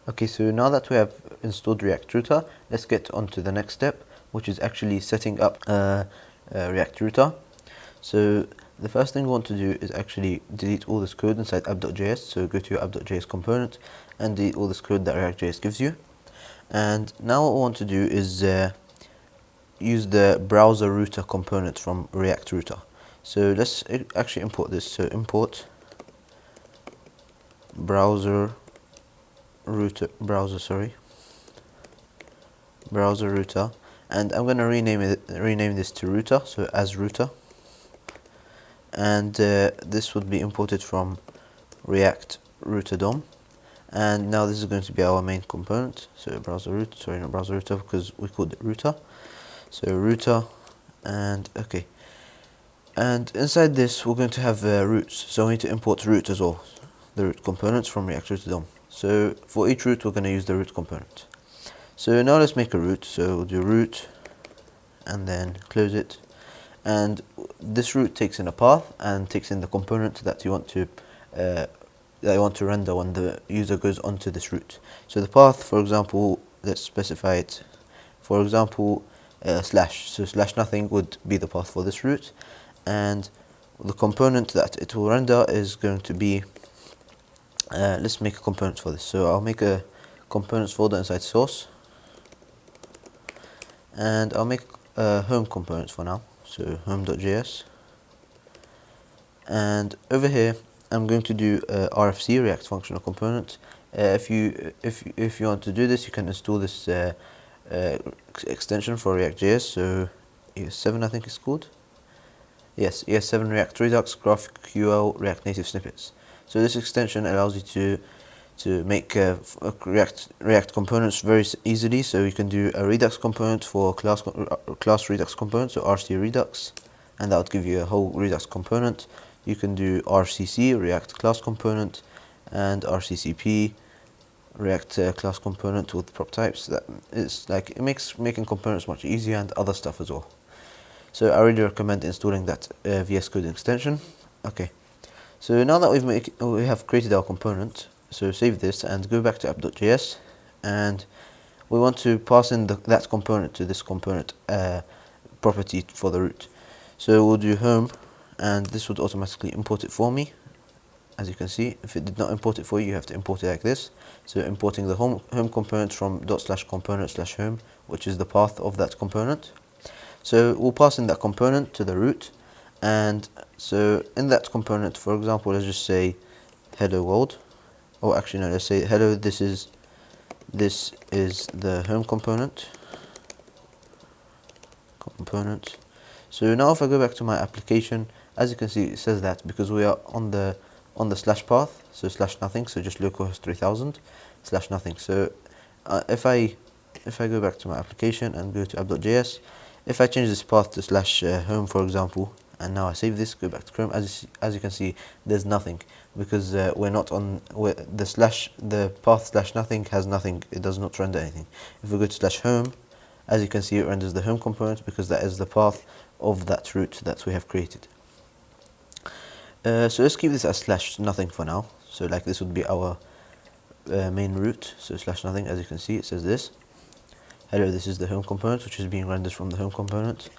Okay, so now that we have installed React Router, let's get on to the next step, which is actually setting up React Router. So the first thing we want to do is actually delete all this code inside app.js. So go to your app.js component and delete all this code that ReactJS gives you. And now what we want to do is use the browser router component from React Router. So let's actually import this. So import browser router, and I'm going to rename this to router, so as router, and this would be imported from React router DOM. And now this is going to be our main component. So browser router, sorry, not browser router because we called it router. So router, and okay, and inside this we're going to have routes, so we need to import root as well, the root components from React router DOM. So for each route we're going to use the root component. So now let's make a route. So we'll do route and then close it, and this route takes in a path and takes in the component that you want to render when the user goes onto this route. So the path, for example, let's specify it, for example, slash. So slash nothing would be the path for this route, and the component that it will render is going to be, let's make a component for this. So I'll make a components folder inside source, and I'll make home components for now, so home.js, and over here I'm going to do RFC, React Functional Component. If you want to do this, you can install this extension for ReactJS. So ES7 I think it's called. Yes, ES7 React Redux GraphQL React Native Snippets. So this extension allows you to make React components very easily. So you can do a Redux component for class Redux component, so RC Redux, and that would give you a whole Redux component. You can do RCC, React Class Component, and RCCP, React Class Component with prop types. That is like, it makes making components much easier, and other stuff as well. So I really recommend installing that VS Code extension. Okay, so now that we have created our component, so save this and go back to app.js, and we want to pass in that component to this component property for the root. So we'll do home, and this would automatically import it for me. As you can see, if it did not import it for you, you have to import it like this. So importing the home component from /component/home, which is the path of that component. So we'll pass in that component to the root, and so in that component, for example, let's just say hello world, or actually no, let's say hello, this is the home component. So now if I go back to my application, as you can see, it says that because we are on the slash path, so slash nothing, so just localhost 3000 slash nothing. So if I go back to my application and go to app.js, if I change this path to slash home, for example, and now I save this, go back to Chrome, as you can see, there's nothing, because we're not on the path slash nothing has nothing, it does not render anything. If we go to slash home, as you can see, it renders the home component because that is the path of that route that we have created. So let's keep this as slash nothing for now. So like this would be our main route. So slash nothing, as you can see, it says this. Hello, this is the home component, which is being rendered from the home component.